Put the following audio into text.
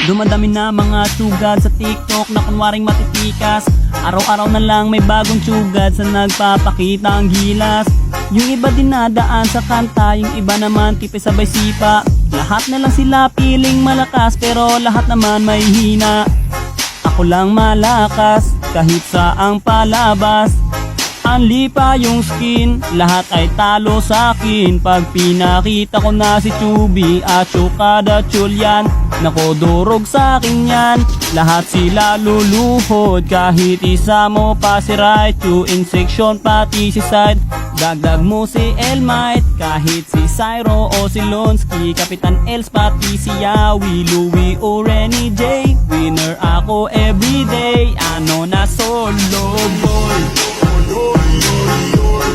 Dumadami na mga sugad sa TikTok na kunwaring matitikas. Araw-araw na lang may bagong sugad sa nagpapakita ang gilas. Yung iba dinadaan sa kanta, yung iba naman tipe sabay sipa. Lahat na lang sila piling malakas pero lahat naman may hina. Ako lang malakas kahit saang palabas. Anli pa yung skin, lahat ay talo sa akin. Pag pinakita ko na si Chubby at Chukada Chulyan, nako durog sa akin yan. Lahat sila luluhod, kahit isa mo pa si Raichu. In section pati si Side, dagdag mo si Elmite. Kahit si Cyro o si Lonsky, Kapitan Els pati si Yawi, Louie o Renny J. Winner ako everyday, ano na solo ball. Oy, oy, oy, oy,